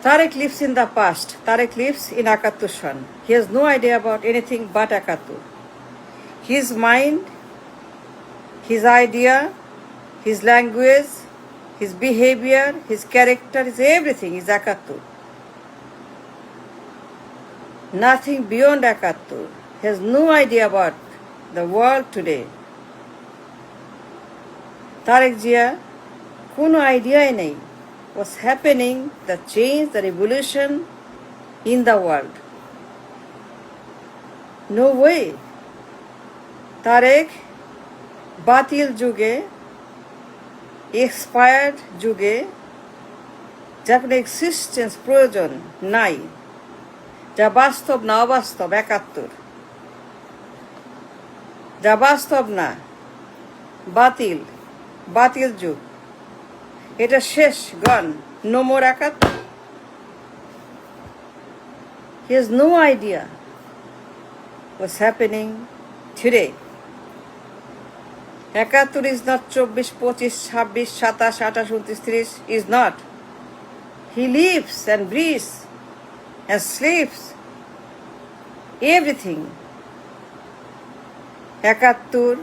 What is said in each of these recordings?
Tarek lives in the past. Tarek lives in Akattur Shan. He has no idea about anything but Akattur. His mind, his idea, his language, his behavior, his character, his everything is Akattur. Nothing beyond Akattur. He has no idea about the world today. Tarek Jia, কোনো আইডিয়াই নেই what's happening, the change, the revolution in the world. No way. Tarek বাতিল যুগে, expired যুগে, যার কোনো existence প্রয়োজন নাই, যা বাস্তব না অবাস্তব একাত্তর, যা বাস্তব না বাতিল, বাতিল যুগ, এটা শেষ, গন, নো মোর একাত্তর. He has no idea what's happening today. একাত্তর is not 24, 25, 26, 27, 28, 29, 30 is not. He lives and breathes and sleeps everything. একাত্তর,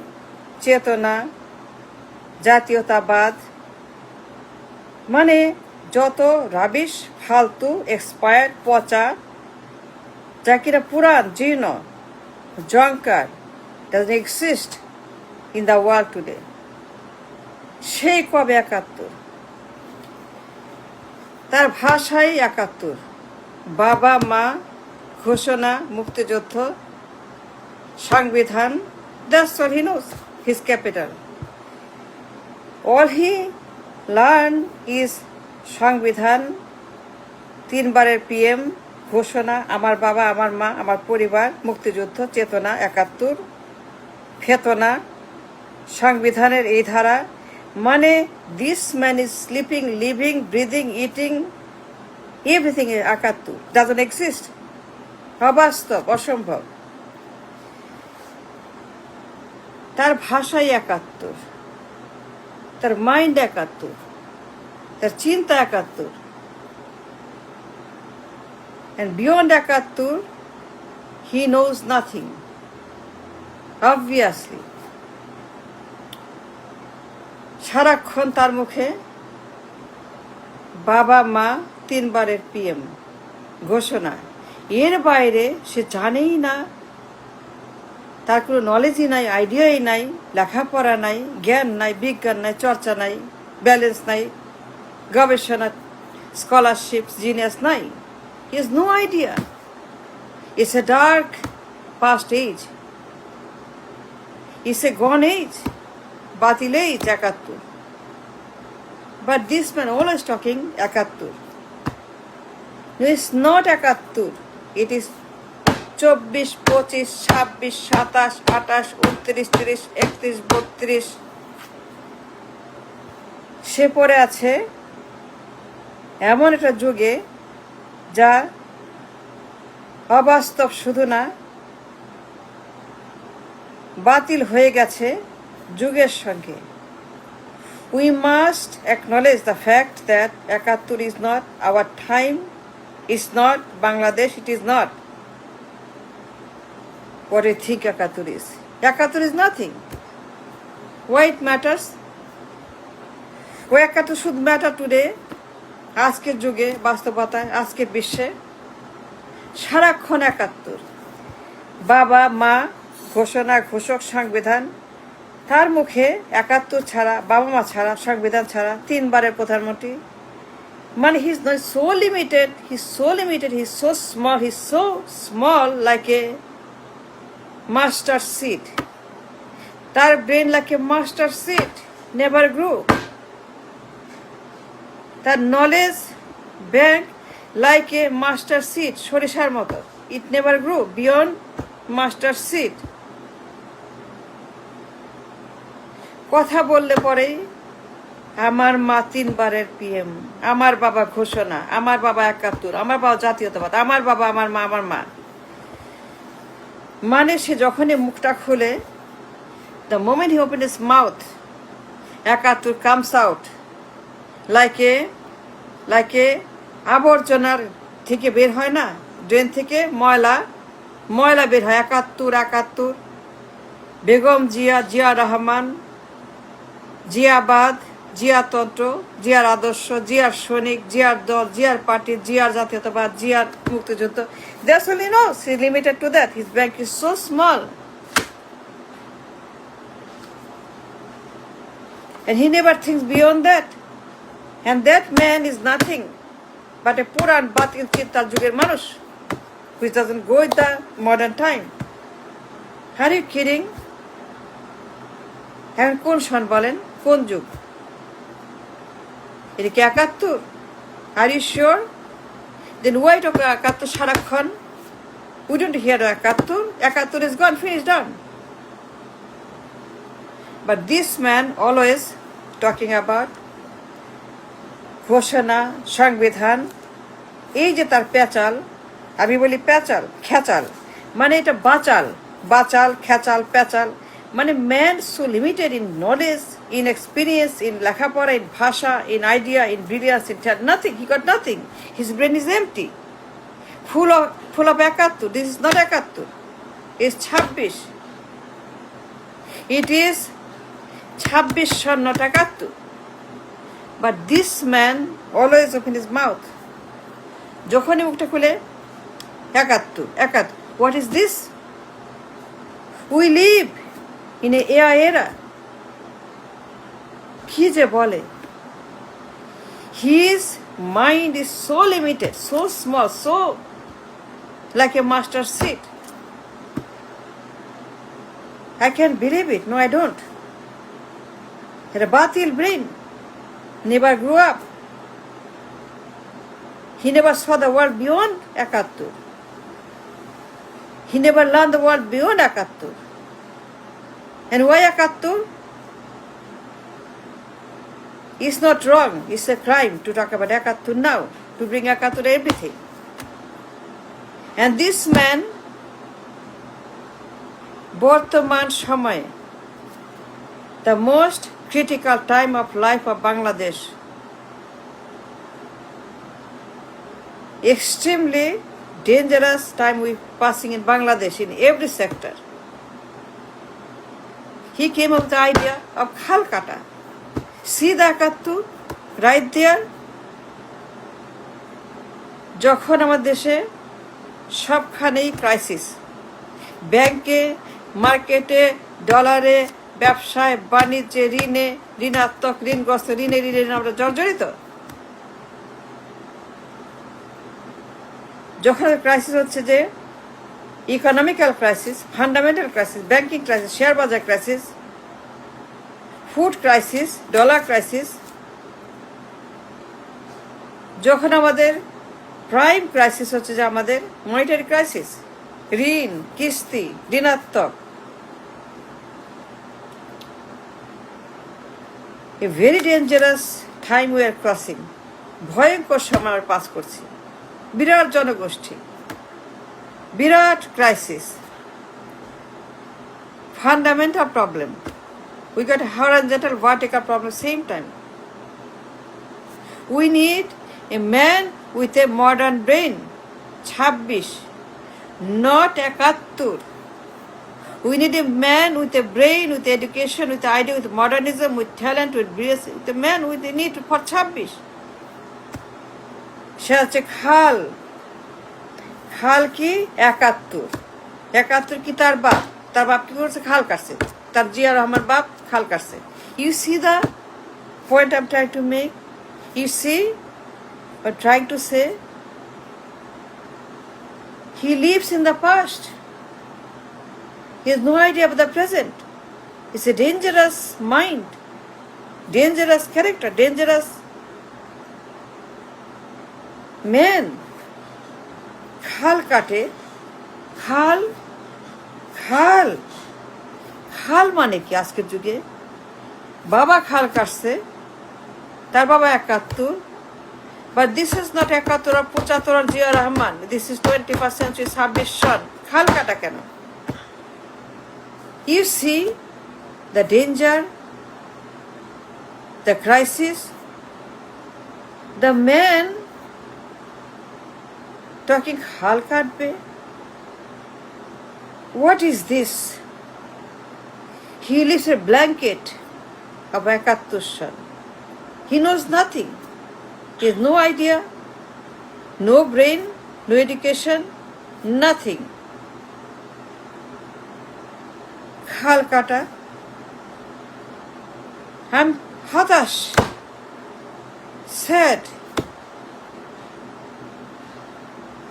চেতনা, জাতীয়তাবাদ, মানে যত রাবিশ, ফালতু, এক্সপায়ার্ড, পচা, যা কিনা পুরান, জীর্ণ, জঙ্কার, doesn't exist in the world today. সেই কবে একাত্তর, তার ভাষাই একাত্তর, বাবা মা, ঘোষণা, মুক্তিযুদ্ধ, সংবিধান, that's all he knows, his capital. All he learned is সংবিধান, 3 বারের PM, ঘোষণা, আমার বাবা, আমার মা, আমার পরিবার, মুক্তিযুদ্ধ, চেতনা, একাত্তর, ফেতনা, সংবিধানের এই ধারা, মানে this man is sleeping, living, breathing, eating, everything is একাত্তর, doesn't exist, অবাস্তব, অসম্ভব. তার ভাষাই একাত্তর, তার মাইন্ড একাত্তর, তার চিন্তা একাত্তর, and beyond একাত্তর he knows nothing, obviously. সারাক্ষণ তার মুখে বাবা মা, 3 বারের PM, ঘোষণা, এর বাইরে সে জানেই না, তার কোনো নলেজই নাই, আইডিয়াই নাই, লেখাপড়া নাই, জ্ঞান নাই, বিজ্ঞান নাই, চর্চা নাই, ব্যালেন্স নাই, গবেষণা, স্কলারশিপ, জিনিয়াস নাই. He has no idea. It's a dark past age. It's a gone age. বাতিল age, একাত্তর. But this man always talking একাত্তর. No, it's not একাত্তর. It is 24, 25, 26, 27, 28, 29, 30, 31, 32. সে পড়ে আছে এমন একটা যুগে যা অবাস্তব শুধু না, বাতিল হয়ে গেছে যুগের সঙ্গে. We must acknowledge the fact that একাত্তর is not our time, it's not Bangladesh, it is not what we think একাত্তর is. একাত্তর is nothing. Why it matters? Why একাত্তর should matter today? আজকের যুগে, বাস্তবতায়, আজকের বিশ্বে সারাক্ষণ একাত্তর, বাবা মা, ঘোষণা, ঘোষক, সংবিধান, তার মুখে একাত্তর ছাড়া, বাবা মা ছাড়া, সংবিধান ছাড়া, 3 বারের প্রধানমন্ত্রী, মানে he's not so limited, he's so small like a mustard seed. তার brain like a mustard seed, never grew. তার knowledge bank like a mustard seed, সরিষার মতো, it never grew beyond mustard seed. কথা বললে পরেই আমার মা 3 বারের PM, আমার বাবা ঘোষণা, আমার বাবা একাত্তর, আমার বাবা জাতীয়তাবাদ, আমার বাবা, আমার মা, আমার মা, মানে সে যখনই মুখটা খুলে, the moment he opened his mouth, একাত্তর comes out like a আবর্জনার থেকে বের হয় না, ড্রেন থেকে ময়লা বের হয়। ৭১, বেগম জিয়া, জিয়া রহমান, জিয়াবাদ, জিয়াতন্ত্র, জিয়ার আদর্শ, জিয়ার সৈনিক, জিয়ার দল, জিয়ার পার্টি, জিয়ার জাতীয়তাবাদ, জিয়ার মুক্তিযুদ্ধ। That's all he knows. He's limited to that. His bank is so small. And he never thinks beyond that. And that man is nothing but a Puran Batil Chitta Juger Manush, which doesn't go with the modern time. Are you kidding? এখন কোন সন বলেন, কোন যুগ? এটা কি ৭১? Are you sure? Then why talk ৭১ সারাক্ষণ? We don't hear ৭১. ৭১ is gone, finished, done. But this man always talking about ঘোষণা, সংবিধান, এই যে তার পেঁচাল, আমি বলি পেঁচাল, খেচাল, মানে এটা বাচাল, খেচাল, পেঁচাল, মানে man so limited in knowledge, in experience, in লেখাপড়া, ইন ভাষা, in idea, in brilliance, in nothing. He got nothing. His brain is empty, full of ৭১. This is not ৭১. Is ২৬. It is ২৬ Son, not ৭১. But this man always open his mouth. যখনই মুখটা খুলে ৭১. What is this? We live in a AI era. কি যে বলে? His mind is so limited, so small, so like a master seat. I can't believe it. No, I don't. Had a batil brain. Never grew up. He never saw the world beyond ৭১. He never learned the world beyond ৭১. And why ৭১? It's not wrong. It's a crime to talk about ৭১ now, to bring ৭১ everything. And this man, বর্তমান সময়ে, the most critical time of life of Bangladesh, extremely dangerous time we passing in Bangladesh in every sector. He came up with the idea of Khalkata. See the ৭১ right there. যখন আমার দেশে সবখানেই crisis, ব্যাংকে, মার্কেটে, ডলারে, ব্যবসায়, বাণিজ্যে, ঋণাত্মক, ঋণগ্রস্ত, ঋণে আমরা জর্জরিত। যখন ক্রাইসিস হচ্ছে যে economical crisis, fundamental crisis, banking crisis, share বাজার crisis, food crisis, dollar crisis, যখন আমাদের প্রাইম ক্রাইসিস হচ্ছে যে আমাদের মনিটারি ক্রাইসিস, ঋণ, কিস্তি, ঋণাত্মক, a very dangerous time we are crossing. ভয়ঙ্কর সময় আমরা পাস করছি। বিরাট জনগোষ্ঠী, বিরাট crisis, fundamental problem. We got horizontal, vertical problem same time. We need a man with a modern brain. ২৬, not ৭১. We need a man with a brain, with education, with idea, with modernism, with talent, with brilliance, with a man with a need for ২৬. সে হচ্ছে খাল। খাল কি? ৭১। ৭১ কি তার বাপ? তার বাপ কি করছে? খাল কাটছে। তার জিয়া রহমান বাপ খাল কাটছে। You see the point I'm trying to make? You see what I'm trying to say? He lives in the past. He has no idea about the present. It's a dangerous mind, dangerous character, dangerous man. খাল কাটে। খাল খাল খাল মানে কি আজকের যুগে? বাবা খাল কাটছে, তার বাবা ৭১। But this is not ৭১ or ৭৫ or Zia Rahman. This is 21st century, ২৬ সন। খাল কাটা কেন? You see the danger, the crisis. The man talking খাল কাটবে? What is this? He lives a blanket of 71 সাল. He knows nothing. He has no idea, no brain, no education, nothing. খাল কাটা, I'm হতাশ, sad.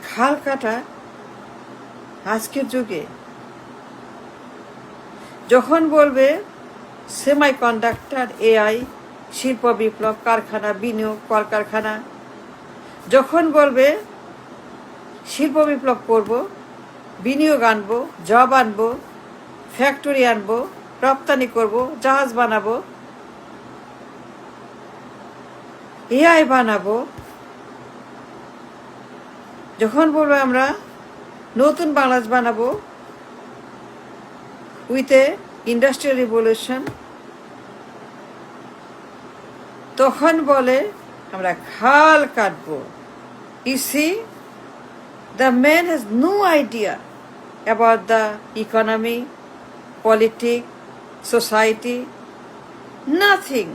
খাল কাটা আজকের যুগে যখন বলবে সেমি কন্ডাক্টর, এআই, শিল্প বিপ্লব, কারখানা বিনিয়োগ, কলকারখানা, যখন বলবে শিল্প বিপ্লব করব, বিনিয়োগ আনবো, জব আনবো, ফ্যাক্টরি আনবো, রপ্তানি করব, জাহাজ বানাবো, এআই বানাবো, যখন বলবো আমরা নতুন বাংলাদেশ বানাবো উইথ এ ইন্ডাস্ট্রিয়াল রিভলিউশন, তখন বলে আমরা খাল কাটবো। You see, the man has no idea about the economy, politics, society, nothing.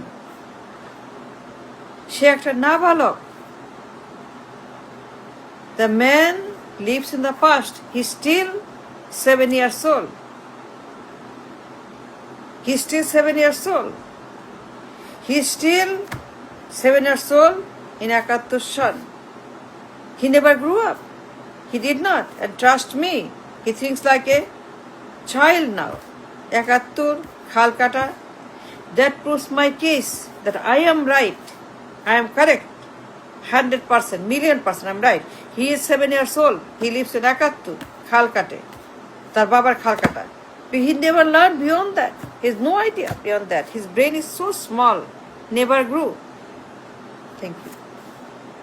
সে একটা নাবালক। The man lives in the past. He's still 7 years old. He's still 7 years old. He's still 7 years old in 71 সাল. He never grew up. He did not. And trust me, he thinks like a child now. 71, খাল কাটা. That proves my case that I am right. I am correct. 100%, million%, I'm right. He is 7 years old. He lives in 71, খাল কাটে। তার বাবার খাল কাটা। But he never learned beyond that. He has no idea beyond that. His brain is so small, never grew. Thank you.